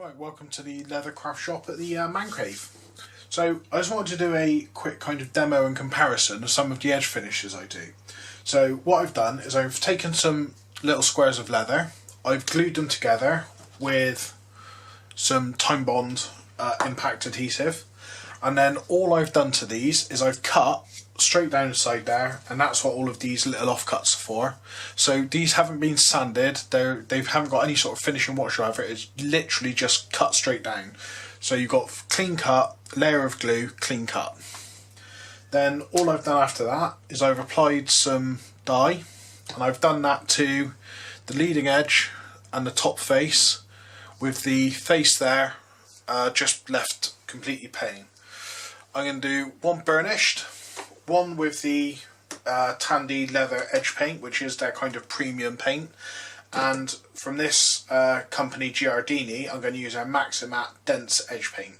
Right, welcome to the leather craft shop at the man cave. So I just wanted to do a quick kind of demo and comparison of some of the edge finishes I do. So what I've done is I've taken some little squares of leather, I've glued them together with some Time Bond impact adhesive, and then all I've done to these is I've cut straight down the side there, and that's what all of these little offcuts are for. So these haven't been sanded, they haven't got any sort of finishing whatsoever, it's literally just cut straight down. So you've got clean cut, layer of glue, clean cut. Then all I've done after that is I've applied some dye, and I've done that to the leading edge and the top face, with the face there just left completely plain. I'm going to do one burnished, one with the Tandy leather edge paint, which is their kind of premium paint, and from this company Giardini I'm going to use our Maximat dense edge paint.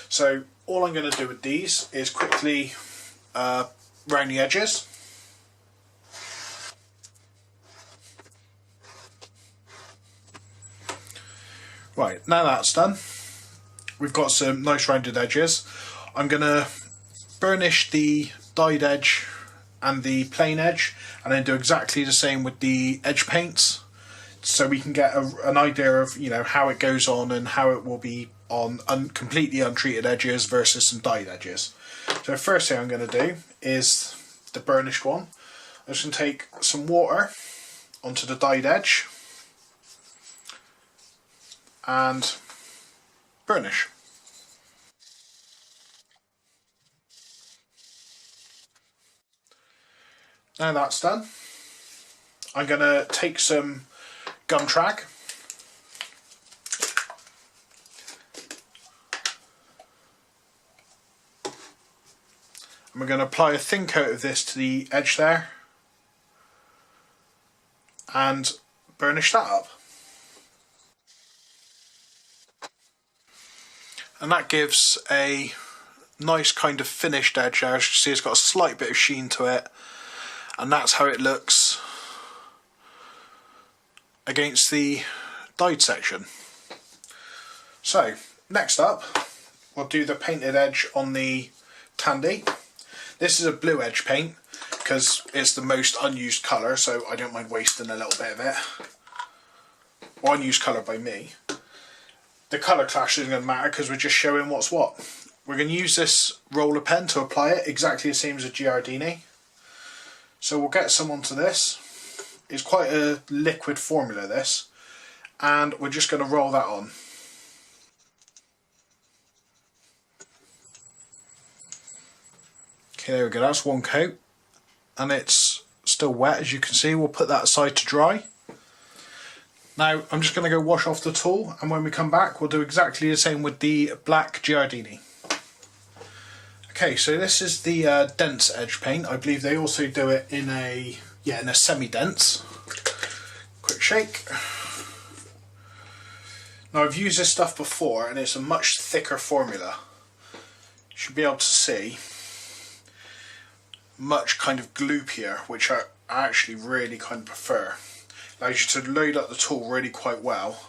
So all I'm going to do with these is quickly round the edges. Right, now that's done, we've got some nice rounded edges. I'm going to burnish the dyed edge and the plain edge, and then do exactly the same with the edge paints, so we can get an idea of, you know, how it goes on and how it will be on completely untreated edges versus some dyed edges. So the first thing I'm going to do is the burnished one. I'm just going to take some water onto the dyed edge and burnish. Now that's done, I'm going to take some gum trag and we're going to apply a thin coat of this to the edge there and burnish that up. And that gives a nice kind of finished edge there. As you can see, it's got a slight bit of sheen to it, and that's how it looks against the dyed section. So next up we'll do the painted edge on the Tandy. This is a blue edge paint because it's the most unused colour, so I don't mind wasting a little bit of it. Or unused colour by me. The colour clash isn't going to matter because we're just showing what's what. We're going to use this roller pen to apply it exactly the same as a Giardini. So we'll get some onto this. It's quite a liquid formula, this, and we're just going to roll that on. Okay, there we go, that's one coat, and it's still wet as you can see. We'll put that aside to dry. Now I'm just going to go wash off the tool, and when we come back we'll do exactly the same with the black Giardini. Okay, so this is the dense edge paint. I believe they also do it in a semi-dense. Quick shake. Now I've used this stuff before and it's a much thicker formula. You should be able to see much kind of gloopier, which I actually really kind of prefer. Allows you to load up the tool really quite well,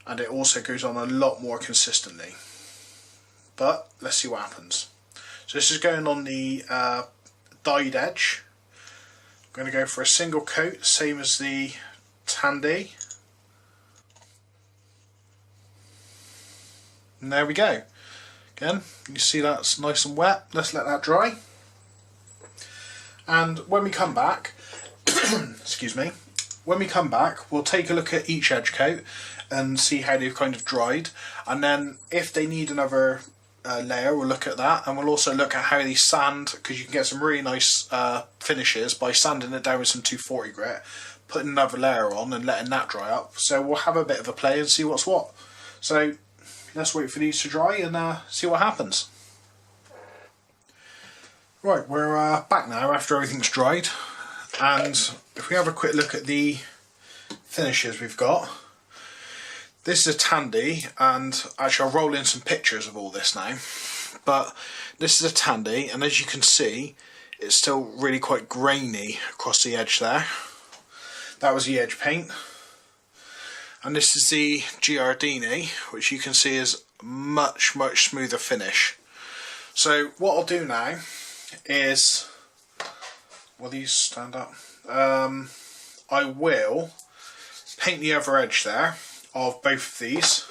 and it also goes on a lot more consistently. But let's see what happens. So this is going on the dyed edge. I'm going to go for a single coat, same as the Tandy. And there we go. Again, you see that's nice and wet. Let's let that dry. And when we come back, excuse me, when we come back we'll take a look at each edge coat and see how they've kind of dried, and then if they need another layer we'll look at that, and we'll also look at how they sand, because you can get some really nice finishes by sanding it down with some 240 grit, putting another layer on and letting that dry up. So we'll have a bit of a play and see what's what. So let's wait for these to dry and see what happens. Right, we're back now after everything's dried, and if we have a quick look at the finishes we've got. This is a Tandy, and actually I'll roll in some pictures of all this now, but this is a Tandy, and as you can see it's still really quite grainy across the edge there. That was the edge paint. And this is the Giardini, which you can see is much smoother finish. So what I'll do now is, will these stand up? I will paint the other edge there of both of these,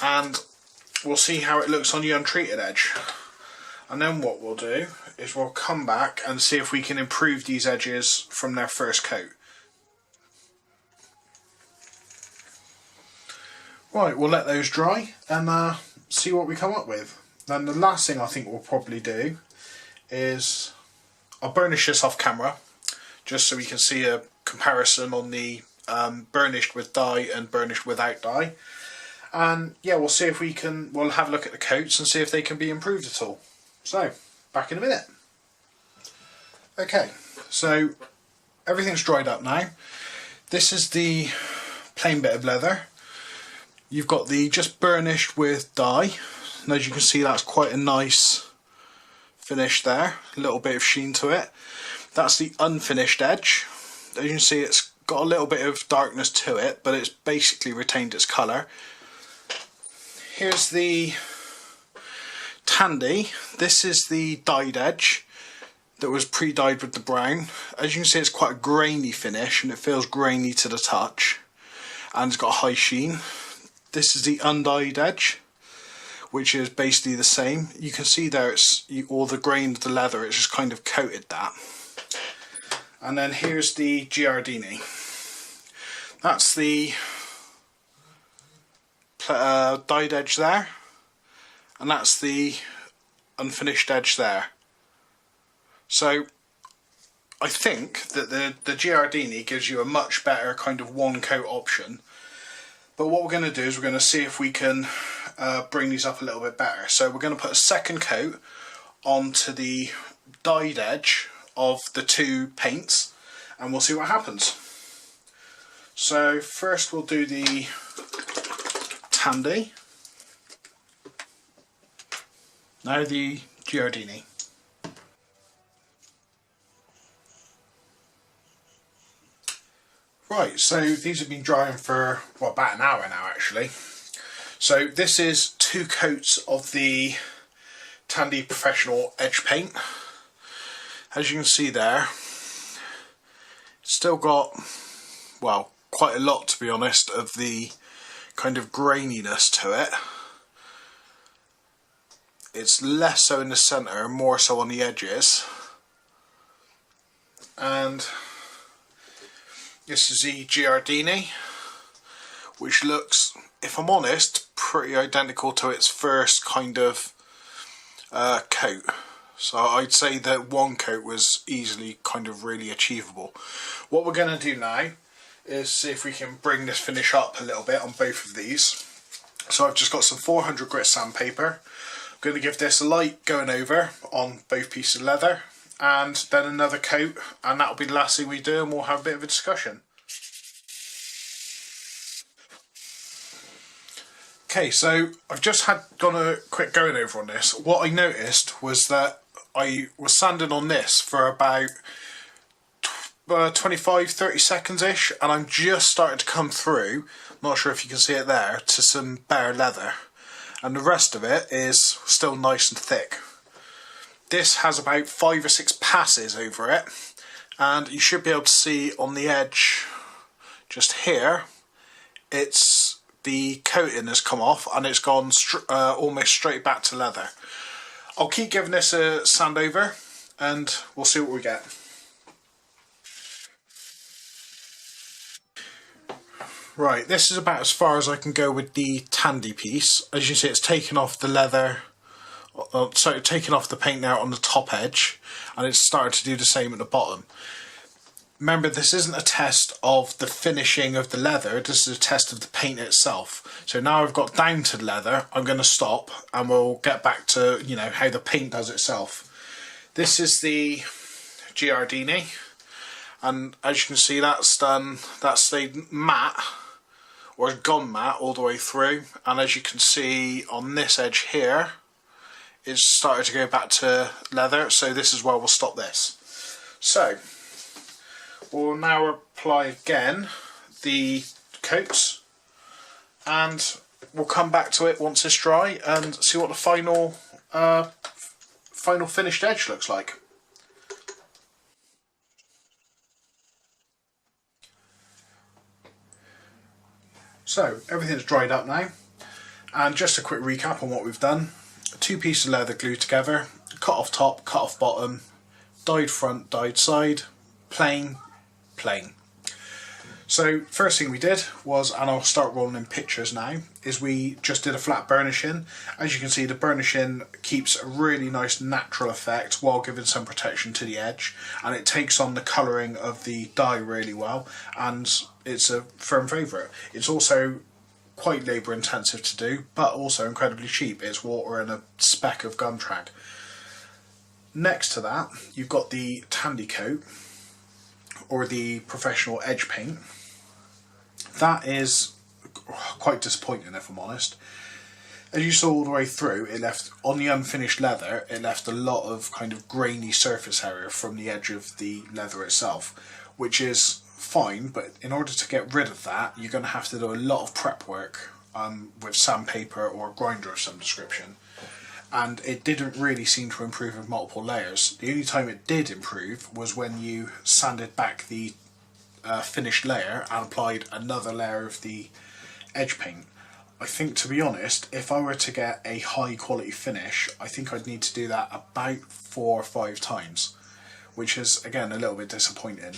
and we'll see how it looks on the untreated edge. And then what we'll do is we'll come back and see if we can improve these edges from their first coat. Right, we'll let those dry and see what we come up with. Then the last thing I think we'll probably do is I'll burnish this off camera just so we can see a comparison on the burnished with dye and burnished without dye. And yeah, we'll see if we'll have a look at the coats and see if they can be improved at all. So, back in a minute. Okay, so everything's dried up now. This is the plain bit of leather. You've got the just burnished with dye, and as you can see that's quite a nice finish there, a little bit of sheen to it. That's the unfinished edge. As you can see it's got a little bit of darkness to it, but it's basically retained its colour. Here's the Tandy. This is the dyed edge that was pre-dyed with the brown. As you can see it's quite a grainy finish and it feels grainy to the touch, and it's got a high sheen. This is the undyed edge, which is basically the same. You can see there it's all the grain of the leather, it's just kind of coated that. And then here's the Giardini. That's the dyed edge there, and that's the unfinished edge there. So I think that the Giardini gives you a much better kind of one coat option. But what we're going to do is we're going to see if we can bring these up a little bit better. So we're going to put a second coat onto the dyed edge of the two paints and we'll see what happens. So first we'll do the Tandy, now the Giardini. Right, so these have been drying for about an hour now actually. So this is 2 coats of the Tandy Professional Edge Paint. As you can see there, it's still got, well, quite a lot to be honest, of the kind of graininess to it. It's less so in the centre and more so on the edges. And this is the Giardini, which looks, if I'm honest, pretty identical to its first kind of coat. So I'd say that one coat was easily kind of really achievable. What we're going to do now is see if we can bring this finish up a little bit on both of these. So I've just got some 400 grit sandpaper. I'm going to give this a light going over on both pieces of leather, and then another coat, and that'll be the last thing we do, and we'll have a bit of a discussion. Okay, so I've just done a quick going over on this. What I noticed was that I was sanding on this for about 25-30 seconds ish, and I'm just starting to come through, not sure if you can see it there, to some bare leather, and the rest of it is still nice and thick. This has about 5 or 6 passes over it, and you should be able to see on the edge just here, it's the coating has come off and it's gone almost straight back to leather. I'll keep giving this a sand over and we'll see what we get. Right, this is about as far as I can go with the Tandy piece. As you see, it's taken off the leather, so taken off the paint now on the top edge, and it's started to do the same at the bottom. Remember, this isn't a test of the finishing of the leather, this is a test of the paint itself. So now I've got down to the leather, I'm going to stop and we'll get back to, you know, how the paint does itself. This is the Giardini, and as you can see that's stayed matte, or has gone matte all the way through, and as you can see on this edge here, it's started to go back to leather, so this is where we'll stop this. So we'll now apply again the coats and we'll come back to it once it's dry and see what the final finished edge looks like. So everything's dried up now, and just a quick recap on what we've done. 2 pieces of leather glued together, cut off top, cut off bottom, dyed front, dyed side, plain, plain. So first thing we did was, and I'll start rolling in pictures now, is we just did a flat burnishing. As you can see, the burnishing keeps a really nice natural effect while giving some protection to the edge, and it takes on the colouring of the dye really well, and it's a firm favourite. It's also quite labour intensive to do, but also incredibly cheap. It's water and a speck of gum trag. Next to that, you've got the Tandy coat, or the professional edge paint. That is quite disappointing, if I'm honest. As you saw all the way through, it left, on the unfinished leather, it left a lot of kind of grainy surface area from the edge of the leather itself, which is fine, but in order to get rid of that, you're going to have to do a lot of prep work with sandpaper or a grinder of some description. And it didn't really seem to improve with multiple layers. The only time it did improve was when you sanded back the finished layer and applied another layer of the edge paint. I think, to be honest, if I were to get a high quality finish, I think I'd need to do that about 4 or 5 times, which is again a little bit disappointing.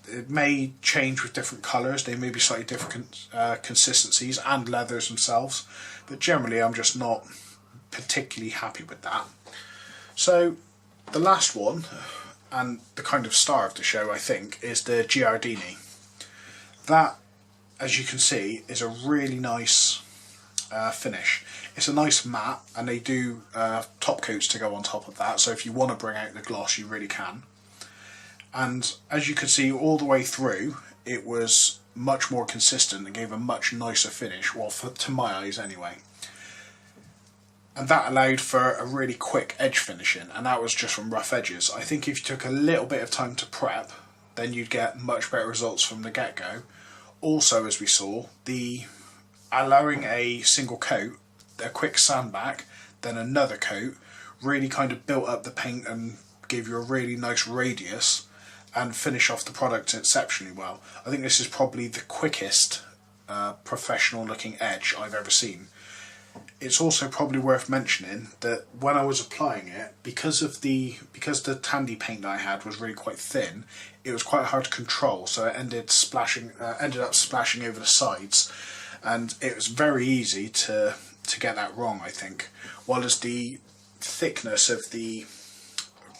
It may change with different colours, they may be slightly different consistencies and leathers themselves, but generally I'm just not particularly happy with that. So the last one, and the kind of star of the show, I think, is the Giardini. That, as you can see, is a really nice finish. It's a nice matte, and they do top coats to go on top of that, so if you want to bring out the gloss, you really can. And as you can see all the way through, it was much more consistent and gave a much nicer finish, well, to my eyes anyway. And that allowed for a really quick edge finishing, and that was just from rough edges. I think if you took a little bit of time to prep, then you'd get much better results from the get-go. Also, as we saw, the allowing a single coat, a quick sand back, then another coat, really kind of built up the paint and gave you a really nice radius and finish off the product exceptionally well. I think this is probably the quickest professional looking edge I've ever seen. It's also probably worth mentioning that when I was applying it, because the Tandy paint that I had was really quite thin, it was quite hard to control, so it ended up splashing over the sides, and it was very easy to get that wrong, I think. While as the thickness of the,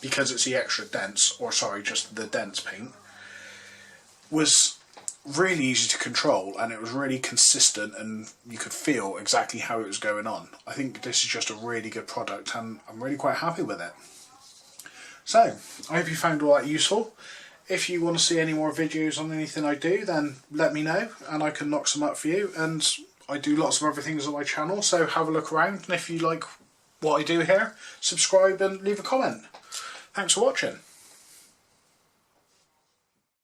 because it's the extra dense, or sorry, just the dense paint, was really easy to control, and it was really consistent, and you could feel exactly how it was going on. I think this is just a really good product, and I'm really quite happy with it. So I hope you found all that useful. If you want to see any more videos on anything I do, then let me know and I can knock some up for you. And I do lots of other things on my channel, so have a look around, and if you like what I do here, subscribe and leave a comment. Thanks for watching.